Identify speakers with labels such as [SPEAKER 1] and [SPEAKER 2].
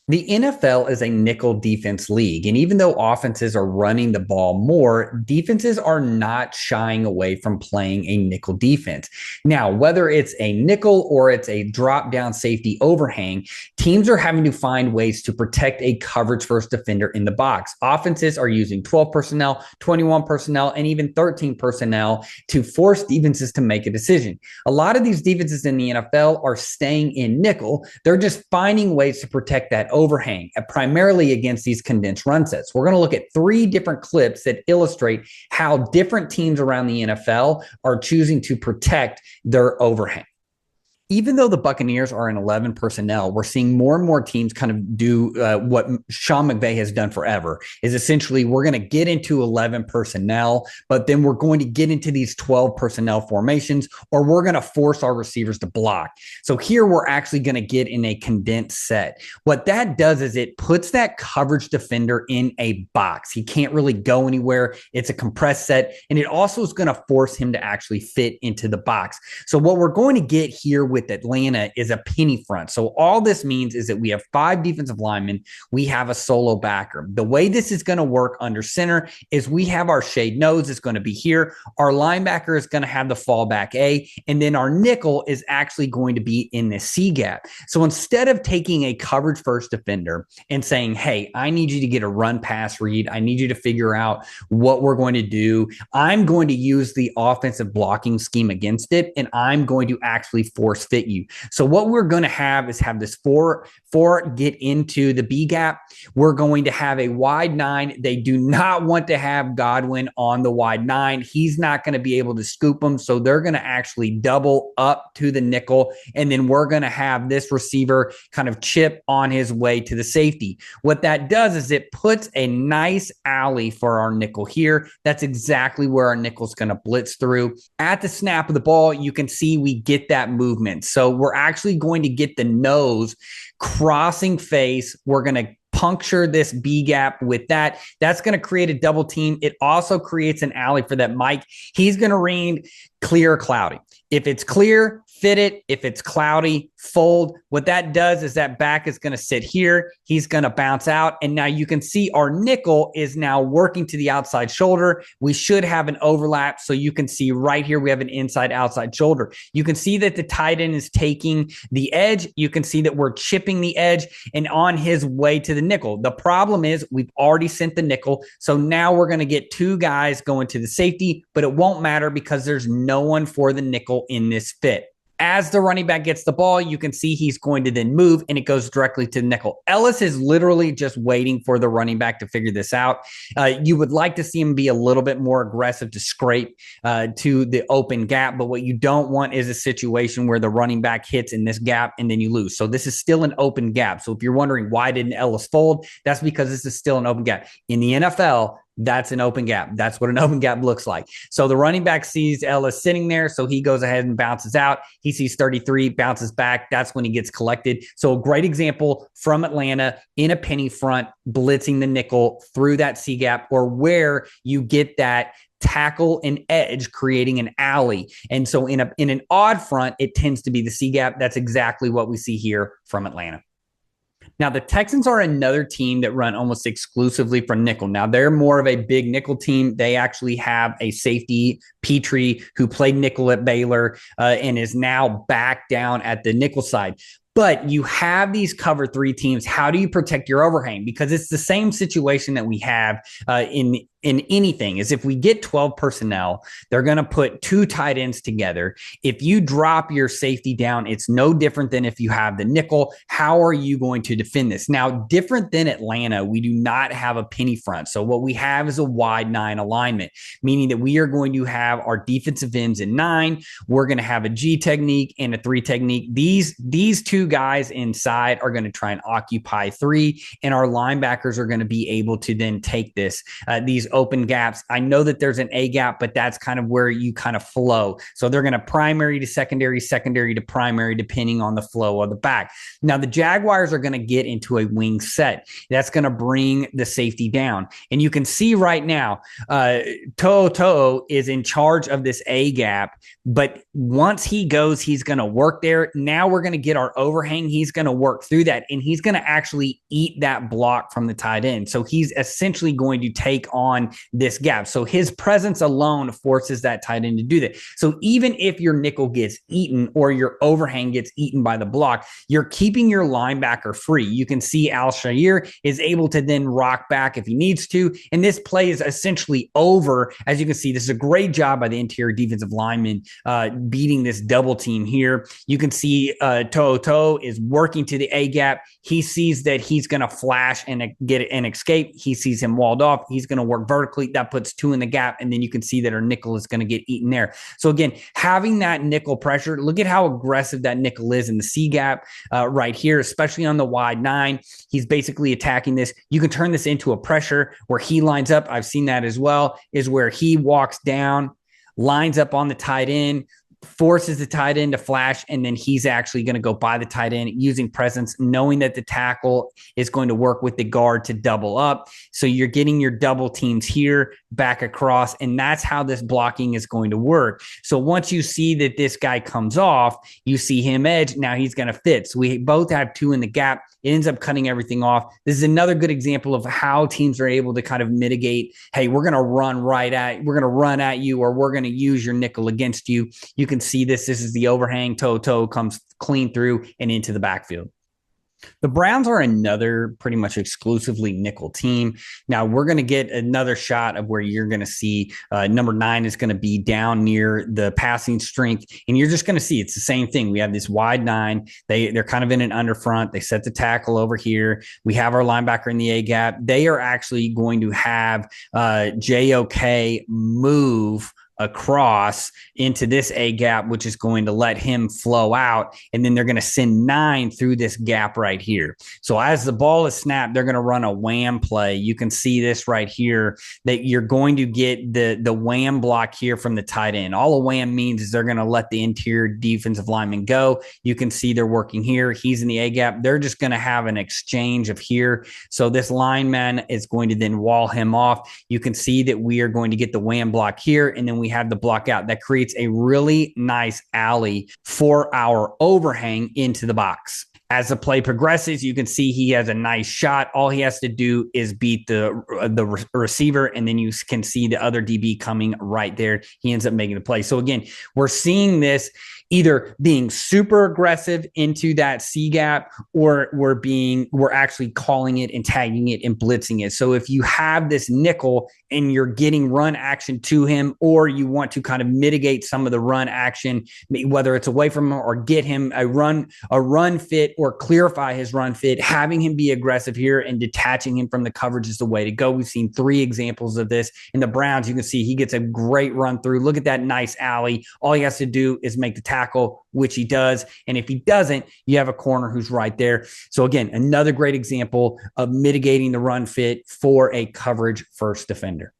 [SPEAKER 1] The NFL is a nickel defense league. And even though offenses are running the ball more, defenses are not shying away from playing a nickel defense. Now, whether it's a nickel or it's a drop down safety overhang, teams are having to find ways to protect a coverage first defender in the box. Offenses are using 12 personnel, 21 personnel, and even 13 personnel to force defenses to make a decision. A lot of these defenses in the NFL are staying in nickel. They're just finding ways to protect that overhang, primarily against these condensed run sets. We're going to look at 3 different clips that illustrate how different teams around the NFL are choosing to protect their overhang. Even though the Buccaneers are in 11 personnel, we're seeing more and more teams kind of do what Sean McVay has done forever, is essentially we're going to get into 11 personnel, but then we're going to get into these 12 personnel formations, or we're going to force our receivers to block. So here we're actually going to get in a condensed set. What that does is it puts that coverage defender in a box. He can't really go anywhere. It's a compressed set, and it also is going to force him to actually fit into the box. So what we're going to get here with Atlanta is a penny front. So all this means is that we have 5 defensive linemen. We have a solo backer. The way this is going to work under center is we have our shade nose is going to be here. Our linebacker is going to have the fallback A, and then our nickel is actually going to be in the C gap. So instead of taking a coverage first defender and saying, hey, I need you to get a run pass read, I need you to figure out what we're going to do, I'm going to use the offensive blocking scheme against it, and I'm going to actually force fit you. So what we're going to have is have this four get into the B gap. We're going to have a wide 9. They do not want to have Godwin on the wide 9. He's not going to be able to scoop him. So they're going to actually double up to the nickel. And then we're going to have this receiver kind of chip on his way to the safety. What that does is it puts a nice alley for our nickel here. That's exactly where our nickel's going to blitz through. At the snap of the ball, you can see we get that movement. So we're actually going to get the nose crossing face. We're going to puncture this B gap with that. That's going to create a double team. It also creates an alley for that Mike. He's going to read clear or cloudy. If it's clear, fit it. If it's cloudy, fold. What that does is that back is going to sit here. He's going to bounce out. And now you can see our nickel is now working to the outside shoulder. We should have an overlap. So you can see right here, we have an inside outside shoulder. You can see that the tight end is taking the edge. You can see that we're chipping the edge and on his way to the nickel. The problem is we've already sent the nickel. So now we're going to get 2 guys going to the safety, but it won't matter because there's no one for the nickel in this fit. As the running back gets the ball, you can see he's going to then move and it goes directly to the nickel. Ellis is literally just waiting for the running back to figure this out. You would like to see him be a little bit more aggressive to scrape to the open gap, but what you don't want is a situation where the running back hits in this gap and then you lose. So this is still an open gap. So if you're wondering why didn't Ellis fold, that's because this is still an open gap. In the NFL, that's an open gap. That's what an open gap looks like. So the running back sees Ellis sitting there. So he goes ahead and bounces out. He sees 33, bounces back. That's when he gets collected. So a great example from Atlanta in a penny front, blitzing the nickel through that C gap, or where you get that tackle and edge creating an alley. And so in an odd front, it tends to be the C gap. That's exactly what we see here from Atlanta. Now, the Texans are another team that run almost exclusively from nickel. Now, they're more of a big nickel team. They actually have a safety, Petrie, who played nickel at Baylor and is now back down at the nickel side. But you have these cover 3 teams. How do you protect your overhang? Because it's the same situation that we have in anything is if we get 12 personnel, they're going to put 2 tight ends together. If you drop your safety down, it's no different than if you have the nickel. How are you going to defend this? Now, different than Atlanta, we do not have a penny front. So what we have is a wide 9 alignment, meaning that we are going to have our defensive ends in 9. We're going to have a G technique and a 3 technique. These 2 guys inside are going to try and occupy 3, and our linebackers are going to be able to then take these open gaps. I know that there's an A gap, but that's kind of where you kind of flow. So they're going to primary to secondary, secondary to primary, depending on the flow of the back. Now, the Jaguars are going to get into a wing set. That's going to bring the safety down. And you can see right now, Toto is in charge of this A gap, but once he goes, he's going to work there. Now we're going to get our overhang. He's going to work through that, and he's going to actually eat that block from the tight end. So he's essentially going to take on this gap. So his presence alone forces that tight end to do that. So even if your nickel gets eaten or your overhang gets eaten by the block, you're keeping your linebacker free. You can see Al-Shaair is able to then rock back if he needs to. And this play is essentially over. As you can see, this is a great job by the interior defensive lineman beating this double team here. You can see Toto is working to the A gap. He sees that he's going to flash and get an escape. He sees him walled off. He's going to work vertically. That puts two in the gap. And then you can see that our nickel is going to get eaten there. So again, having that nickel pressure, look at how aggressive that nickel is in the C gap right here, especially on the wide 9. He's basically attacking this. You can turn this into a pressure where he lines up. I've seen that as well, is where he walks down, lines up on the tight end, forces the tight end to flash, and then he's actually going to go by the tight end using presence, knowing that the tackle is going to work with the guard to double up. So you're getting your double teams here back across, and that's how this blocking is going to work. So once you see that this guy comes off, you see him edge. Now he's going to fit. So we both have two in the gap. It ends up cutting everything off. This is another good example of how teams are able to kind of mitigate, hey, we're going to run at you, or we're going to use your nickel against you. You can see this. This is the overhang. Toto comes clean through and into the backfield. The Browns are another pretty much exclusively nickel team. Now we're going to get another shot of where you're going to see number 9 is going to be down near the passing strength. And you're just going to see it's the same thing. We have this wide 9. They're kind of in an underfront. They set the tackle over here. We have our linebacker in the A gap. They are actually going to have JOK move across into this A gap, which is going to let him flow out. And then they're going to send 9 through this gap right here. So as the ball is snapped, they're going to run a wham play. You can see this right here, that you're going to get the wham block here from the tight end. All a wham means is they're going to let the interior defensive lineman go. You can see they're working here. He's in the A gap. They're just going to have an exchange of here. So this lineman is going to then wall him off. You can see that we are going to get the wham block here, and then we have the block out. That creates a really nice alley for our overhang into the box. As the play progresses, you can see he has a nice shot. All he has to do is beat the receiver, and then you can see the other DB coming right there. He ends up making the play. So again, we're seeing this either being super aggressive into that C gap, or we're actually calling it and tagging it and blitzing it. So if you have this nickel and you're getting run action to him, or you want to kind of mitigate some of the run action, whether it's away from him or get him a run fit or clarify his run fit, having him be aggressive here and detaching him from the coverage is the way to go. We've seen 3 examples of this in the Browns. You can see he gets a great run through. Look at that nice alley. All he has to do is make the tackle, which he does. And if he doesn't, you have a corner who's right there. So again, another great example of mitigating the run fit for a coverage first defender.